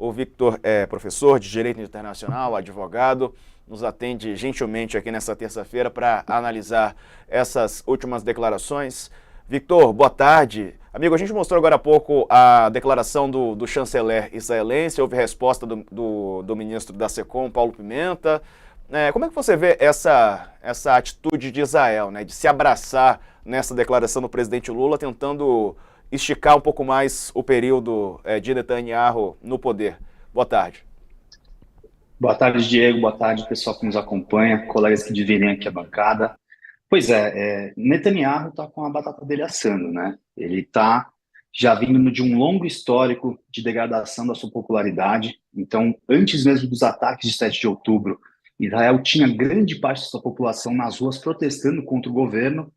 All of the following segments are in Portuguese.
O Victor é professor de Direito Internacional, advogado, nos atende gentilmente aqui nessa terça-feira para analisar essas últimas declarações. Victor, boa tarde. Amigo, a gente mostrou agora há pouco a declaração do chanceler israelense, houve resposta do ministro da SECOM, Paulo Pimenta. Como é que você vê essa atitude de Israel, né, de se abraçar nessa declaração do presidente Lula, tentando esticar um pouco mais o período de Netanyahu no poder? Boa tarde. Boa tarde, Diego. Boa tarde, pessoal que nos acompanha, colegas que dividem aqui a bancada. Pois é, Netanyahu está com a batata dele assando, né? Ele está já vindo de um longo histórico de degradação da sua popularidade. Então, antes mesmo dos ataques de 7 de outubro, Israel tinha grande parte da sua população nas ruas protestando contra o governo,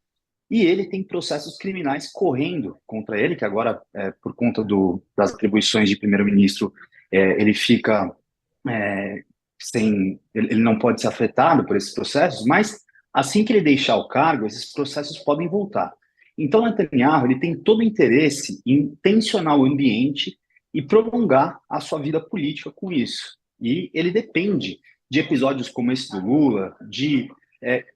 e ele tem processos criminais correndo contra ele, que agora, por conta das atribuições de primeiro-ministro, ele fica ele não pode ser afetado por esses processos, mas assim que ele deixar o cargo, esses processos podem voltar. Então, Netanyahu ele tem todo o interesse em tensionar o ambiente e prolongar a sua vida política com isso. E ele depende de episódios como esse do Lula, de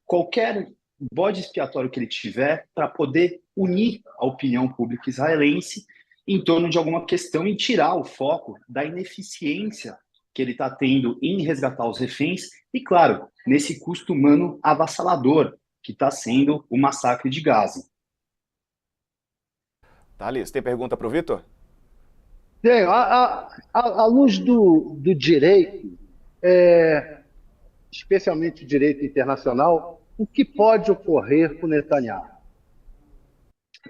qualquer bode expiatório que ele tiver para poder unir a opinião pública israelense em torno de alguma questão e tirar o foco da ineficiência que ele está tendo em resgatar os reféns e, claro, nesse custo humano avassalador que está sendo o massacre de Gaza. Thales, tem pergunta para o Victor? Tenho. À luz do direito, especialmente o direito internacional, o que pode ocorrer com Netanyahu?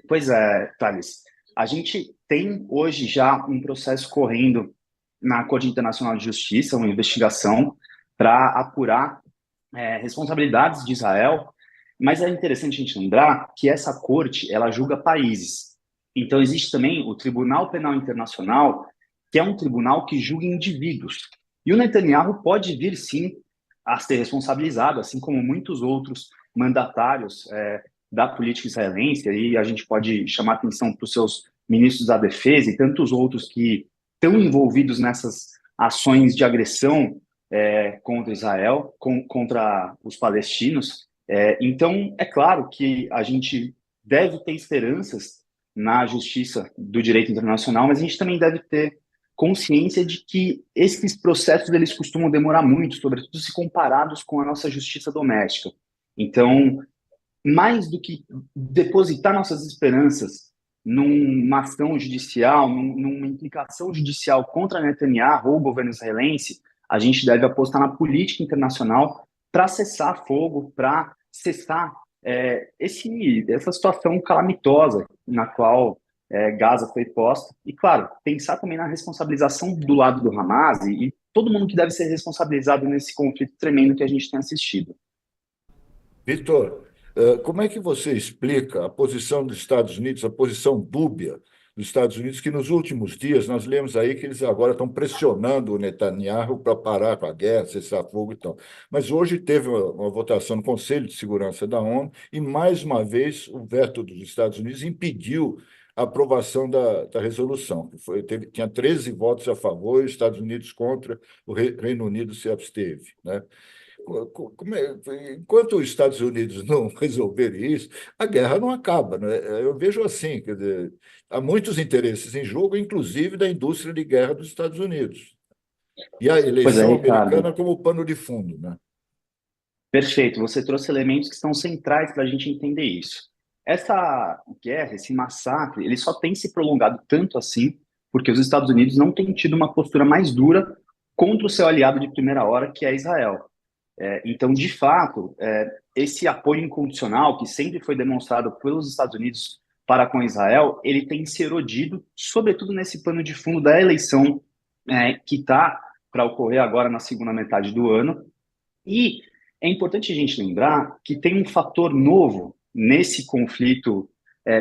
Pois é, Thales. A gente tem hoje já um processo correndo na Corte Internacional de Justiça, uma investigação para apurar responsabilidades de Israel, mas é interessante a gente lembrar que essa corte ela julga países. Então existe também o Tribunal Penal Internacional, que é um tribunal que julga indivíduos. E o Netanyahu pode vir sim a ser responsabilizado, assim como muitos outros mandatários da política israelense. Aí a gente pode chamar atenção para os seus ministros da Defesa e tantos outros que estão envolvidos nessas ações de agressão contra Israel, contra os palestinos. Então, é claro que a gente deve ter esperanças na justiça do direito internacional, mas a gente também deve ter consciência de que esses processos eles costumam demorar muito, sobretudo se comparados com a nossa justiça doméstica. Então, mais do que depositar nossas esperanças numa ação judicial, numa implicação judicial contra Netanyahu ou o governo israelense, a gente deve apostar na política internacional para cessar fogo, para cessar essa situação calamitosa na qual Gaza foi posta. E, claro, pensar também na responsabilização do lado do Hamas e todo mundo que deve ser responsabilizado nesse conflito tremendo que a gente tem assistido. Vitor, como é que você explica a posição dos Estados Unidos, a posição dúbia dos Estados Unidos, que nos últimos dias nós lemos aí que eles agora estão pressionando o Netanyahu para parar com a guerra, cessar fogo e tal. Mas hoje teve uma votação no Conselho de Segurança da ONU e, mais uma vez, o veto dos Estados Unidos impediu a aprovação da resolução. Tinha 13 votos a favor e os Estados Unidos contra, o Reino Unido se absteve, né? Enquanto os Estados Unidos não resolverem isso, a guerra não acaba, né? Eu vejo assim, quer dizer, há muitos interesses em jogo, inclusive da indústria de guerra dos Estados Unidos. E a Pois é, eleição Ricardo. americana como pano de fundo, né? Perfeito, você trouxe elementos que são centrais para a gente entender isso. Essa guerra, esse massacre, ele só tem se prolongado tanto assim porque os Estados Unidos não têm tido uma postura mais dura contra o seu aliado de primeira hora, que é Israel. Então, de fato, esse apoio incondicional que sempre foi demonstrado pelos Estados Unidos para com Israel, ele tem se erodido, sobretudo nesse pano de fundo da eleição que está para ocorrer agora na segunda metade do ano. E é importante a gente lembrar que tem um fator novo nesse conflito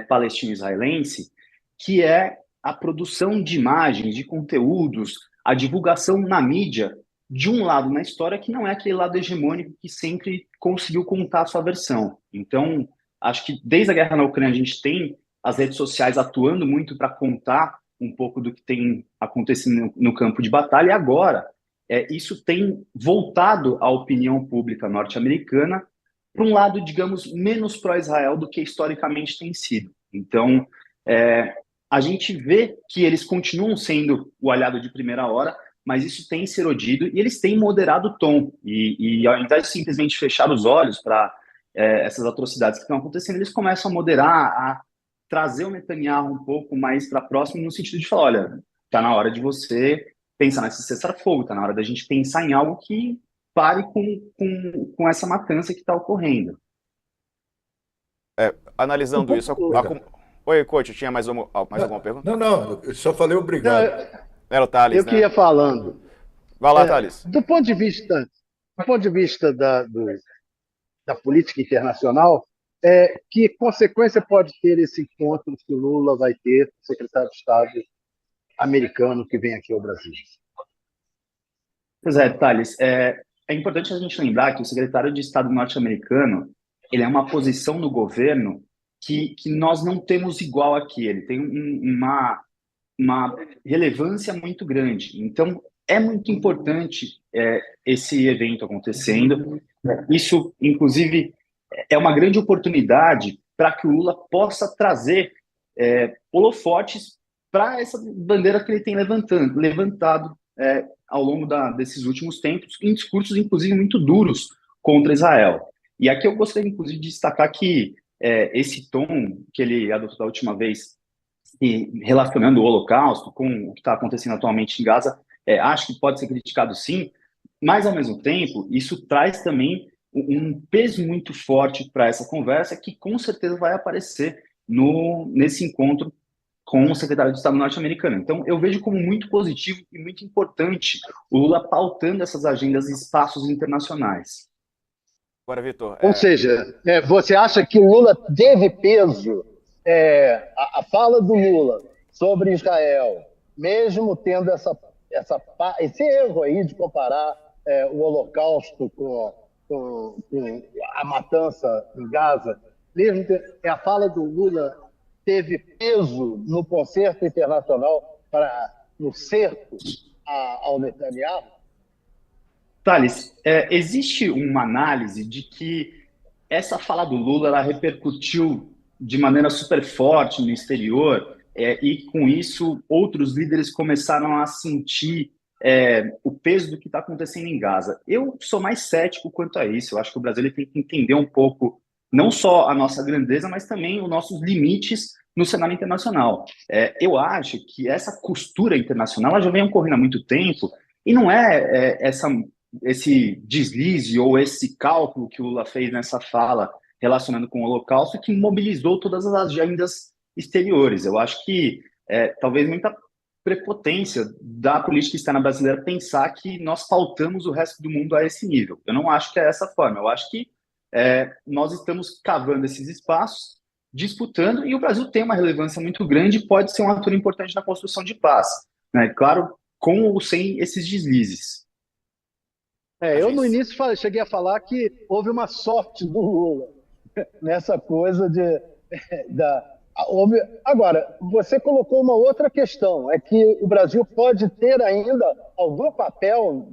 palestino-israelense, que é a produção de imagens, de conteúdos, a divulgação na mídia de um lado na história que não é aquele lado hegemônico que sempre conseguiu contar a sua versão. Então, acho que desde a guerra na Ucrânia a gente tem as redes sociais atuando muito para contar um pouco do que tem acontecido no campo de batalha, e agora isso tem voltado a opinião pública norte-americana para um lado, digamos, menos pró-Israel do que historicamente tem sido. Então, a gente vê que eles continuam sendo o aliado de primeira hora, mas isso tem se erodido e eles têm moderado o tom. E ao invés de simplesmente fechar os olhos para essas atrocidades que estão acontecendo, eles começam a moderar, a trazer o Netanyahu um pouco mais para próximo, no sentido de falar, olha, está na hora de você pensar nesse cessar-fogo, está na hora da gente pensar em algo que pare com essa matança que está ocorrendo. Analisando isso... Oi, coach, tinha mais alguma pergunta? Não, eu só falei obrigado. Era o Thales, Eu que ia falando. Vai lá, Thales. Do ponto de vista da política internacional, que consequência pode ter esse encontro que o Lula vai ter com o secretário de Estado americano que vem aqui ao Brasil? Pois é, Thales, é importante a gente lembrar que o secretário de Estado norte-americano, ele é uma posição no governo que nós não temos igual aqui. Ele tem uma relevância muito grande. Então, é muito importante esse evento acontecendo. Isso, inclusive, é uma grande oportunidade para que o Lula possa trazer holofotes para essa bandeira que ele tem levantado ao longo desses últimos tempos, em discursos, inclusive, muito duros contra Israel. E aqui eu gostaria, inclusive, de destacar que esse tom que ele adotou da última vez, e relacionando o Holocausto com o que está acontecendo atualmente em Gaza, acho que pode ser criticado sim, mas, ao mesmo tempo, isso traz também um peso muito forte para essa conversa que, com certeza, vai aparecer nesse encontro com o secretário de Estado norte-americano. Então, eu vejo como muito positivo e muito importante o Lula pautando essas agendas em espaços internacionais. Agora, Vitor... Ou seja, você acha que o Lula teve peso, a fala do Lula sobre Israel, mesmo tendo esse erro aí de comparar o Holocausto com a matança em Gaza, mesmo a fala do Lula teve peso no concerto internacional no cerco ao Netanyahu? Thales, existe uma análise de que essa fala do Lula ela repercutiu de maneira super forte no exterior e, com isso, outros líderes começaram a sentir o peso do que está acontecendo em Gaza. Eu sou mais cético quanto a isso. Eu acho que o Brasil tem que entender um pouco, não só a nossa grandeza, mas também os nossos limites no cenário internacional. Eu acho que essa costura internacional ela já vem ocorrendo há muito tempo e não esse deslize ou esse cálculo que o Lula fez nessa fala relacionando com o Holocausto que mobilizou todas as agendas exteriores. Eu acho que talvez muita prepotência da política externa brasileira pensar que nós faltamos o resto do mundo a esse nível. Eu não acho que é essa forma. Eu acho que nós estamos cavando esses espaços, disputando, e o Brasil tem uma relevância muito grande e pode ser um ator importante na construção de paz. Né? Claro, com ou sem esses deslizes. Eu no início cheguei a falar que houve uma sorte do Lula nessa coisa Agora, você colocou uma outra questão, é que o Brasil pode ter ainda algum papel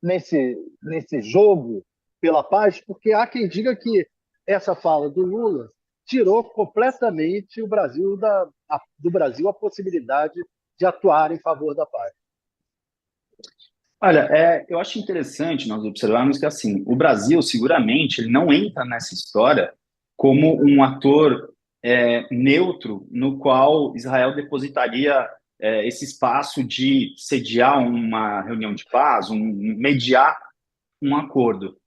nesse jogo pela paz, porque há quem diga que essa fala do Lula tirou completamente do Brasil a possibilidade de atuar em favor da paz. Olha, eu acho interessante nós observarmos que, assim, o Brasil, seguramente, ele não entra nessa história como um ator neutro no qual Israel depositaria esse espaço de sediar uma reunião de paz, mediar um acordo.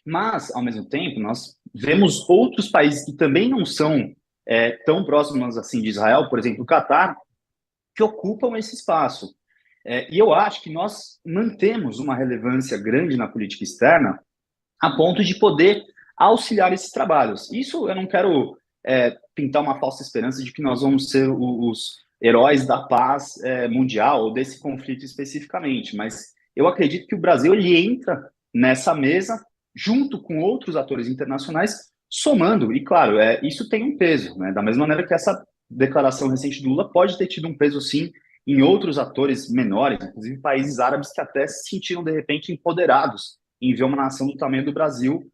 Mas, ao mesmo tempo, nós vemos outros países que também não são tão próximos assim de Israel, por exemplo, o Catar, que ocupam esse espaço. E eu acho que nós mantemos uma relevância grande na política externa a ponto de poder auxiliar esses trabalhos. Isso eu não quero pintar uma falsa esperança de que nós vamos ser os heróis da paz mundial ou desse conflito especificamente, mas eu acredito que o Brasil ele entra nessa mesa junto com outros atores internacionais somando, e claro, isso tem um peso, né? Da mesma maneira que essa declaração recente do Lula pode ter tido um peso, sim, em outros atores menores, inclusive países árabes que até se sentiram, de repente, empoderados em ver uma nação do tamanho do Brasil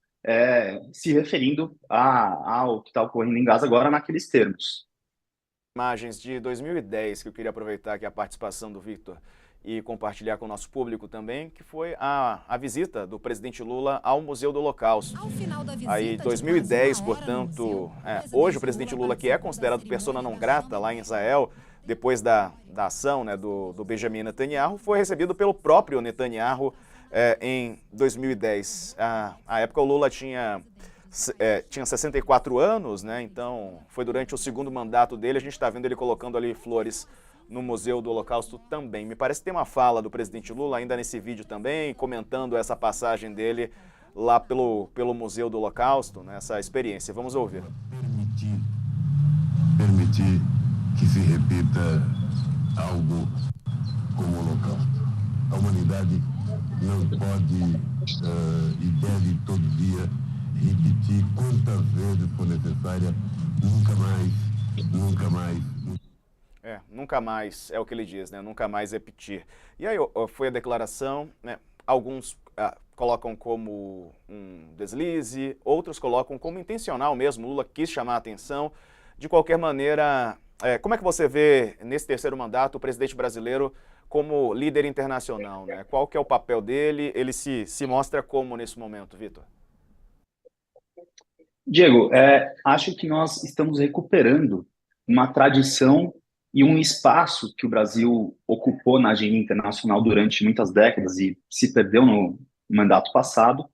se referindo ao que está ocorrendo em Gaza agora naqueles termos. Imagens de 2010 que eu queria aproveitar aqui a participação do Victor e compartilhar com o nosso público também, que foi a visita do presidente Lula ao Museu do Holocausto. Aí, 2010, portanto, hoje o presidente Lula, que é considerado persona não grata lá em Israel, depois da ação, né, do Benjamin Netanyahu, foi recebido pelo próprio Netanyahu em 2010. À época o Lula tinha 64 anos, né? Então foi durante o segundo mandato dele, a gente está vendo ele colocando ali flores no Museu do Holocausto também. Me parece que tem uma fala do presidente Lula ainda nesse vídeo também, comentando essa passagem dele lá pelo Museu do Holocausto, né? Essa experiência. Vamos ouvir. Permitir que se repita algo como o Holocausto. A humanidade não pode e deve todo dia repetir quantas vezes for necessária, nunca mais, nunca mais. Nunca mais é o que ele diz, né? Nunca mais repetir. E aí foi a declaração, né? Alguns colocam como um deslize, outros colocam como intencional mesmo. Lula quis chamar a atenção. De qualquer maneira, como é que você vê nesse terceiro mandato o presidente brasileiro como líder internacional, né? Qual que é o papel dele? Ele se mostra como nesse momento, Vitor? Diego, acho que nós estamos recuperando uma tradição e um espaço que o Brasil ocupou na agenda internacional durante muitas décadas e se perdeu no mandato passado.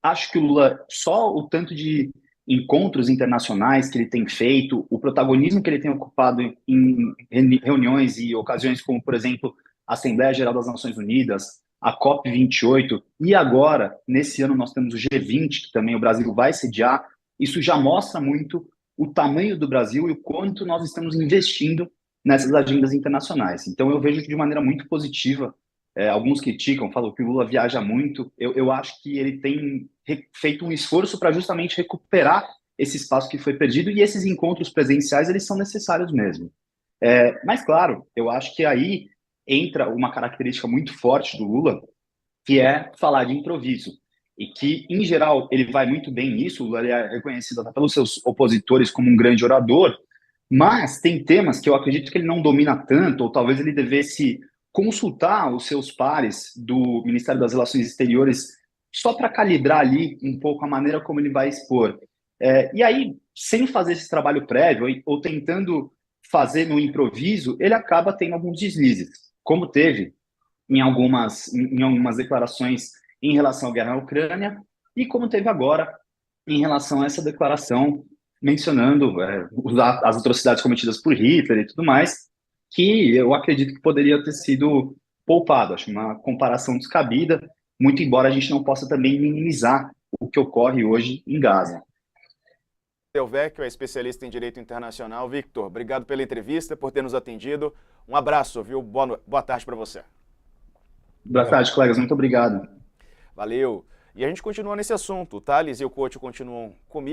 Acho que o Lula, só o tanto de encontros internacionais que ele tem feito, o protagonismo que ele tem ocupado em reuniões e ocasiões como, por exemplo, a Assembleia Geral das Nações Unidas, a COP28, e agora, nesse ano, nós temos o G20, que também o Brasil vai sediar. Isso já mostra muito o tamanho do Brasil e o quanto nós estamos investindo nessas agendas internacionais. Então, eu vejo de maneira muito positiva. Alguns criticam, falam que o Lula viaja muito. Eu acho que ele tem feito um esforço para justamente recuperar esse espaço que foi perdido, e esses encontros presenciais, eles são necessários mesmo. Mas, claro, eu acho que aí entra uma característica muito forte do Lula, que é falar de improviso. E que, em geral, ele vai muito bem nisso. O Lula é reconhecido até pelos seus opositores como um grande orador, mas tem temas que eu acredito que ele não domina tanto, ou talvez ele devesse consultar os seus pares do Ministério das Relações Exteriores só para calibrar ali um pouco a maneira como ele vai expor. E aí, sem fazer esse trabalho prévio, ou tentando fazer no improviso, ele acaba tendo alguns deslizes, como teve em algumas declarações em relação à guerra na Ucrânia, e como teve agora em relação a essa declaração mencionando as atrocidades cometidas por Hitler e tudo mais, que eu acredito que poderia ter sido poupado. Acho uma comparação descabida, muito embora a gente não possa também minimizar o que ocorre hoje em Gaza. Delvecchio é especialista em direito internacional. Victor, obrigado pela entrevista, por ter nos atendido. Um abraço, viu? Boa tarde para você. Boa tarde, colegas. Muito obrigado. Valeu. E a gente continua nesse assunto. O Thales e o Couto continuam comigo.